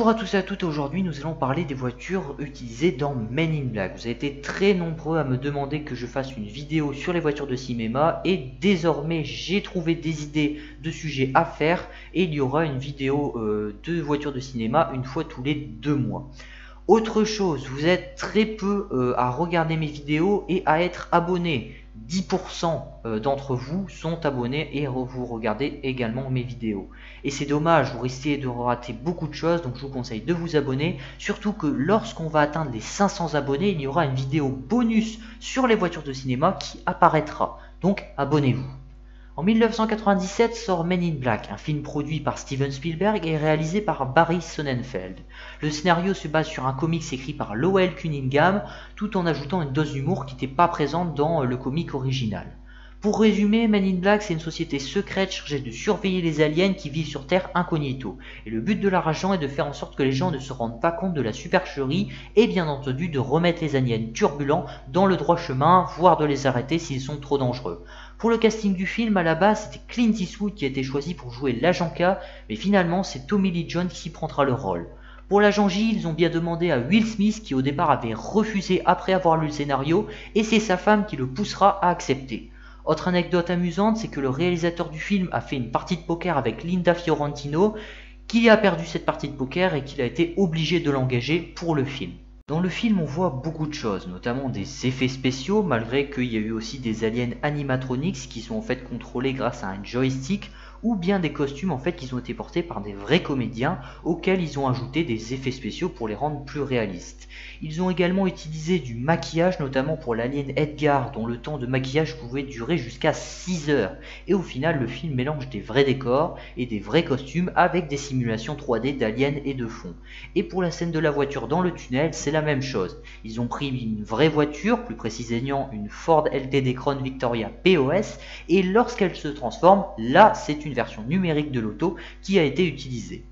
Bonjour à tous et à toutes, aujourd'hui nous allons parler des voitures utilisées dans Men in Black. Vous avez été très nombreux à me demander que je fasse une vidéo sur les voitures de cinéma et désormais j'ai trouvé des idées de sujets à faire et il y aura une vidéo de voitures de cinéma une fois tous les 2 mois. Autre chose, vous êtes très peu à regarder mes vidéos et à être abonnés. 10% d'entre vous sont abonnés et vous regardez également mes vidéos. Et c'est dommage, vous risquez de rater beaucoup de choses, donc je vous conseille de vous abonner. Surtout que lorsqu'on va atteindre les 500 abonnés, il y aura une vidéo bonus sur les voitures de cinéma qui apparaîtra. Donc abonnez-vous. En 1997 sort Men in Black, un film produit par Steven Spielberg et réalisé par Barry Sonnenfeld. Le scénario se base sur un comics écrit par Lowell Cunningham, tout en ajoutant une dose d'humour qui n'était pas présente dans le comic original. Pour résumer, Men in Black c'est une société secrète chargée de surveiller les aliens qui vivent sur Terre incognito. Et le but de leur agent est de faire en sorte que les gens ne se rendent pas compte de la supercherie et bien entendu de remettre les aliens turbulents dans le droit chemin, voire de les arrêter s'ils sont trop dangereux. Pour le casting du film, à la base, c'était Clint Eastwood qui a été choisi pour jouer l'agent K, mais finalement, c'est Tommy Lee Jones qui prendra le rôle. Pour l'agent J, ils ont bien demandé à Will Smith qui au départ avait refusé après avoir lu le scénario, et c'est sa femme qui le poussera à accepter. Autre anecdote amusante, c'est que le réalisateur du film a fait une partie de poker avec Linda Fiorentino, qui a perdu cette partie de poker et qu'il a été obligé de l'engager pour le film. Dans le film, on voit beaucoup de choses, notamment des effets spéciaux, malgré qu'il y a eu aussi des aliens animatronics qui sont en fait contrôlés grâce à un joystick, ou bien des costumes en fait qui ont été portés par des vrais comédiens auxquels ils ont ajouté des effets spéciaux pour les rendre plus réalistes. Ils ont également utilisé du maquillage, notamment pour l'alien Edgar, dont le temps de maquillage pouvait durer jusqu'à 6 heures. Et au final, le film mélange des vrais décors et des vrais costumes avec des simulations 3D d'aliens et de fond. Et pour la scène de la voiture dans le tunnel, c'est la même chose. Ils ont pris une vraie voiture, plus précisément une Ford LTD Crown Victoria POS, et lorsqu'elle se transforme, là c'est une version numérique de l'auto qui a été utilisée.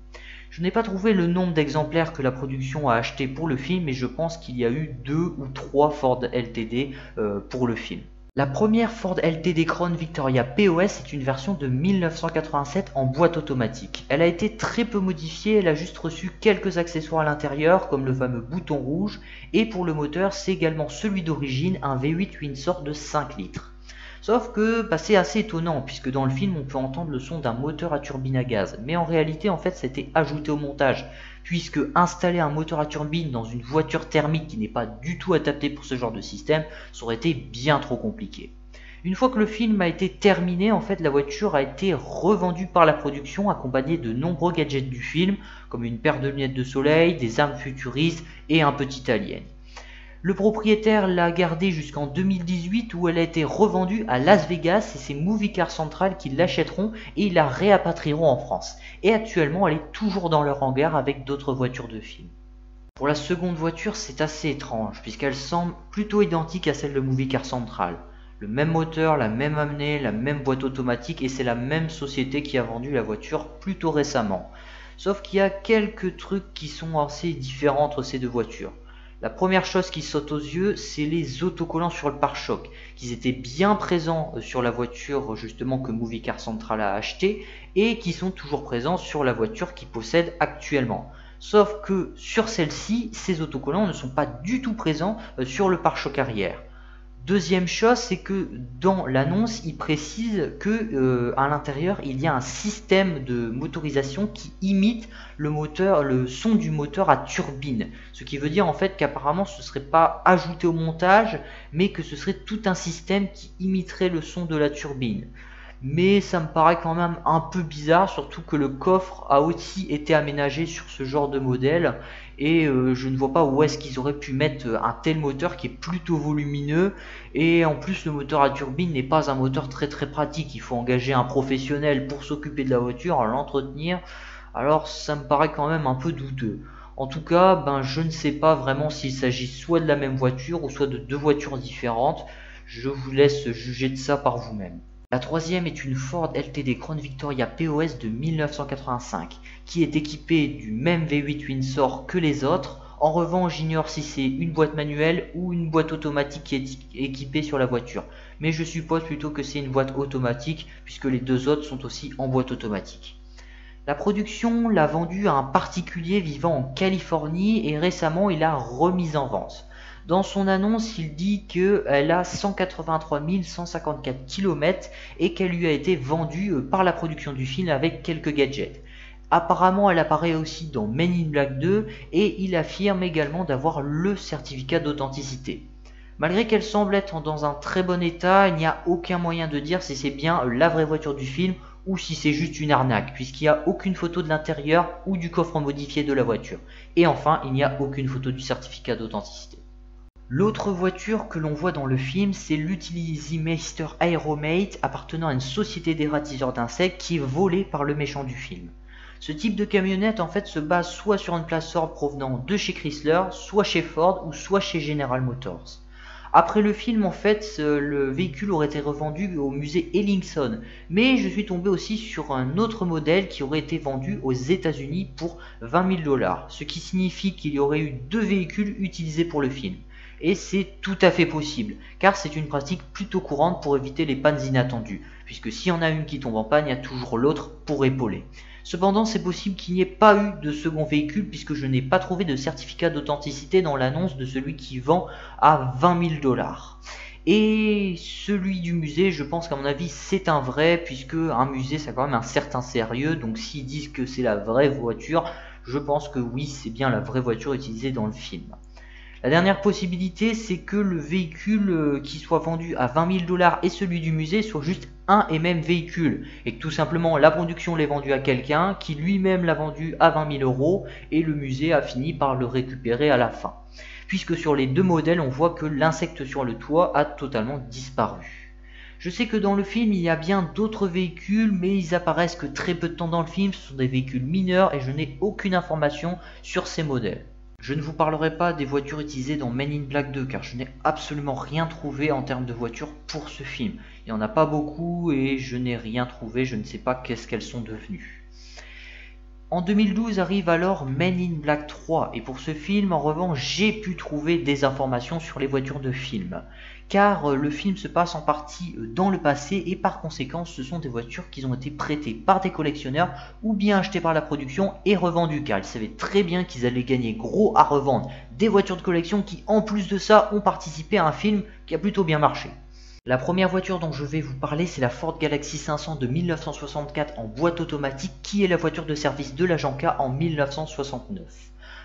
Je n'ai pas trouvé le nombre d'exemplaires que la production a acheté pour le film, mais je pense qu'il y a eu 2 ou 3 Ford LTD pour le film. La première Ford LTD Crown Victoria POS est une version de 1987 en boîte automatique. Elle a été très peu modifiée, elle a juste reçu quelques accessoires à l'intérieur comme le fameux bouton rouge, et pour le moteur c'est également celui d'origine, un V8 Windsor de 5 litres. Sauf que c'est assez étonnant puisque dans le film on peut entendre le son d'un moteur à turbine à gaz, mais en réalité en fait c'était ajouté au montage, puisque installer un moteur à turbine dans une voiture thermique qui n'est pas du tout adaptée pour ce genre de système, ça aurait été bien trop compliqué. Une fois que le film a été terminé, en fait la voiture a été revendue par la production accompagnée de nombreux gadgets du film, comme une paire de lunettes de soleil, des armes futuristes et un petit alien. Le propriétaire l'a gardée jusqu'en 2018 où elle a été revendue à Las Vegas et c'est Movie Car Central qui l'achèteront et ils la réapatrieront en France. Et actuellement elle est toujours dans leur hangar avec d'autres voitures de film. Pour la seconde voiture c'est assez étrange puisqu'elle semble plutôt identique à celle de Movie Car Central. Le même moteur, la même amenée, la même boîte automatique et c'est la même société qui a vendu la voiture plutôt récemment. Sauf qu'il y a quelques trucs qui sont assez différents entre ces deux voitures. La première chose qui saute aux yeux, c'est les autocollants sur le pare-choc, qui étaient bien présents sur la voiture justement que Movie Car Central a acheté et qui sont toujours présents sur la voiture qu'il possède actuellement. Sauf que sur celle-ci, ces autocollants ne sont pas du tout présents sur le pare-choc arrière. Deuxième chose, c'est que dans l'annonce, il précise que à l'intérieur, il y a un système de motorisation qui imite le son du moteur à turbine. Ce qui veut dire en fait qu'apparemment ce ne serait pas ajouté au montage, mais que ce serait tout un système qui imiterait le son de la turbine. Mais ça me paraît quand même un peu bizarre, surtout que le coffre a aussi été aménagé sur ce genre de modèle et je ne vois pas où est-ce qu'ils auraient pu mettre un tel moteur qui est plutôt volumineux et en plus le moteur à turbine n'est pas un moteur très pratique, il faut engager un professionnel pour s'occuper de la voiture, l'entretenir, alors ça me paraît quand même un peu douteux. En tout cas, je ne sais pas vraiment s'il s'agit soit de la même voiture ou soit de deux voitures différentes, je vous laisse juger de ça par vous-même. La troisième est une Ford LTD Crown Victoria POS de 1985, qui est équipée du même V8 Windsor que les autres. En revanche, j'ignore si c'est une boîte manuelle ou une boîte automatique qui est équipée sur la voiture. Mais je suppose plutôt que c'est une boîte automatique, puisque les deux autres sont aussi en boîte automatique. La production l'a vendue à un particulier vivant en Californie et récemment il l'a remise en vente. Dans son annonce, il dit qu'elle a 183 154 km et qu'elle lui a été vendue par la production du film avec quelques gadgets. Apparemment, elle apparaît aussi dans Men in Black 2 et il affirme également d'avoir le certificat d'authenticité. Malgré qu'elle semble être dans un très bon état, il n'y a aucun moyen de dire si c'est bien la vraie voiture du film ou si c'est juste une arnaque, puisqu'il n'y a aucune photo de l'intérieur ou du coffre modifié de la voiture. Et enfin, il n'y a aucune photo du certificat d'authenticité. L'autre voiture que l'on voit dans le film, c'est l'Utility-Meister Aeromate appartenant à une société d'ératiseurs d'insectes qui est volée par le méchant du film. Ce type de camionnette en fait se base soit sur une plateforme provenant de chez Chrysler, soit chez Ford ou soit chez General Motors. Après le film, en fait, le véhicule aurait été revendu au musée Ellingson, mais je suis tombé aussi sur un autre modèle qui aurait été vendu aux États-Unis pour 20 000 $, ce qui signifie qu'il y aurait eu deux véhicules utilisés pour le film. Et c'est tout à fait possible, car c'est une pratique plutôt courante pour éviter les pannes inattendues, puisque s'il y en a une qui tombe en panne, il y a toujours l'autre pour épauler. Cependant, c'est possible qu'il n'y ait pas eu de second véhicule puisque je n'ai pas trouvé de certificat d'authenticité dans l'annonce de celui qui vend à 20 000 $. Et celui du musée, je pense qu'à mon avis, c'est un vrai puisque un musée, ça a quand même un certain sérieux. Donc s'ils disent que c'est la vraie voiture, je pense que oui, c'est bien la vraie voiture utilisée dans le film. La dernière possibilité, c'est que le véhicule qui soit vendu à 20 000 $ et celui du musée soient juste un et même véhicule, et que tout simplement la production l'ait vendu à quelqu'un qui lui-même l'a vendu à 20 000 € et le musée a fini par le récupérer à la fin. Puisque sur les deux modèles, on voit que l'insecte sur le toit a totalement disparu. Je sais que dans le film, il y a bien d'autres véhicules, mais ils apparaissent que très peu de temps dans le film, ce sont des véhicules mineurs et je n'ai aucune information sur ces modèles. Je ne vous parlerai pas des voitures utilisées dans Men in Black 2 car je n'ai absolument rien trouvé en termes de voitures pour ce film. Il n'y en a pas beaucoup et je n'ai rien trouvé, je ne sais pas qu'est-ce qu'elles sont devenues. En 2012 arrive alors Men in Black 3 et pour ce film en revanche j'ai pu trouver des informations sur les voitures de film. Car le film se passe en partie dans le passé et par conséquent ce sont des voitures qui ont été prêtées par des collectionneurs ou bien achetées par la production et revendues car ils savaient très bien qu'ils allaient gagner gros à revendre des voitures de collection qui en plus de ça ont participé à un film qui a plutôt bien marché. La première voiture dont je vais vous parler c'est la Ford Galaxy 500 de 1964 en boîte automatique qui est la voiture de service de l'agent K en 1969.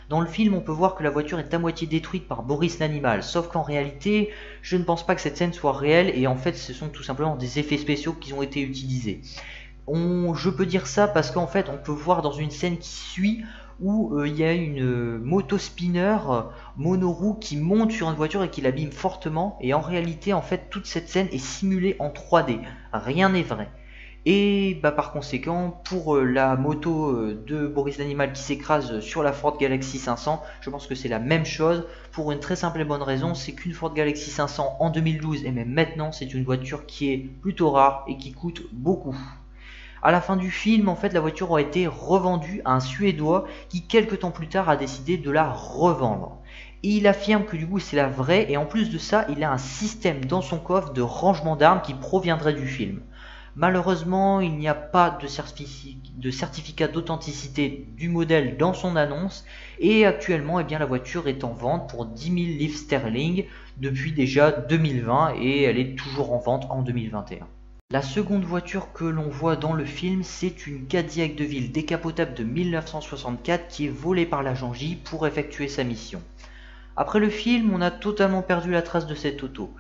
Dans le film, on peut voir que la voiture est à moitié détruite par Boris l'animal, sauf qu'en réalité, je ne pense pas que cette scène soit réelle et en fait, ce sont tout simplement des effets spéciaux qui ont été utilisés. Je peux dire ça parce qu'en fait, on peut voir dans une scène qui suit où il y a une moto-spinner monoroue qui monte sur une voiture et qui l'abîme fortement et en réalité, en fait, toute cette scène est simulée en 3D. Rien n'est vrai. Et par conséquent, pour la moto de Boris l'animal qui s'écrase sur la Ford Galaxy 500, je pense que c'est la même chose pour une très simple et bonne raison, c'est qu'une Ford Galaxy 500 en 2012 et même maintenant, c'est une voiture qui est plutôt rare et qui coûte beaucoup. À la fin du film, en fait, la voiture a été revendue à un Suédois qui quelques temps plus tard a décidé de la revendre. Et il affirme que du coup c'est la vraie et en plus de ça, il a un système dans son coffre de rangement d'armes qui proviendrait du film. Malheureusement, il n'y a pas de certificat d'authenticité du modèle dans son annonce et actuellement, la voiture est en vente pour 10 000 livres sterling depuis déjà 2020 et elle est toujours en vente en 2021. La seconde voiture que l'on voit dans le film, c'est une Cadillac de ville décapotable de 1964 qui est volée par l'agent J pour effectuer sa mission. Après le film, on a totalement perdu la trace de cette auto.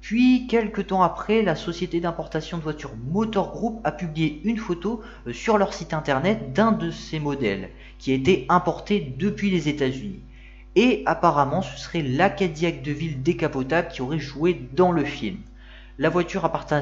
Puis, quelques temps après, la société d'importation de voitures Motor Group a publié une photo sur leur site internet d'un de ces modèles qui a été importé depuis les États-Unis. Et apparemment, ce serait la Cadillac de ville décapotable qui aurait joué dans le film. La voiture appartient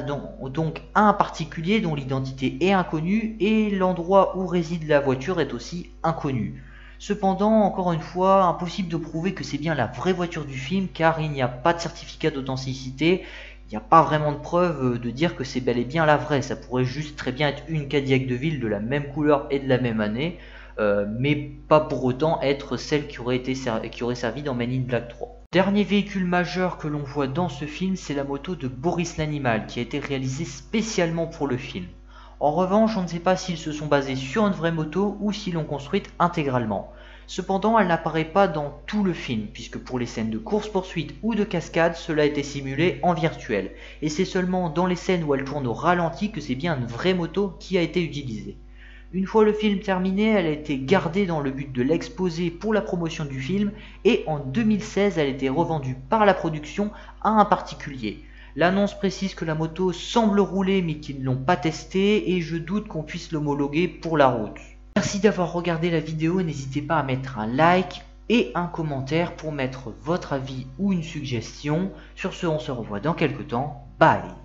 donc à un particulier dont l'identité est inconnue et l'endroit où réside la voiture est aussi inconnu. Cependant, encore une fois, impossible de prouver que c'est bien la vraie voiture du film car il n'y a pas de certificat d'authenticité, il n'y a pas vraiment de preuve de dire que c'est bel et bien la vraie, ça pourrait juste très bien être une Cadillac de ville de la même couleur et de la même année, mais pas pour autant être celle qui aurait servi dans Men in Black 3. Dernier véhicule majeur que l'on voit dans ce film, c'est la moto de Boris l'animal qui a été réalisée spécialement pour le film. En revanche, on ne sait pas s'ils se sont basés sur une vraie moto ou s'ils l'ont construite intégralement. Cependant, elle n'apparaît pas dans tout le film, puisque pour les scènes de course-poursuite ou de cascade, cela a été simulé en virtuel, et c'est seulement dans les scènes où elle tourne au ralenti que c'est bien une vraie moto qui a été utilisée. Une fois le film terminé, elle a été gardée dans le but de l'exposer pour la promotion du film, et en 2016, elle a été revendue par la production à un particulier. L'annonce précise que la moto semble rouler mais qu'ils ne l'ont pas testée, et je doute qu'on puisse l'homologuer pour la route. Merci d'avoir regardé la vidéo, n'hésitez pas à mettre un like et un commentaire pour mettre votre avis ou une suggestion. Sur ce, on se revoit dans quelques temps. Bye!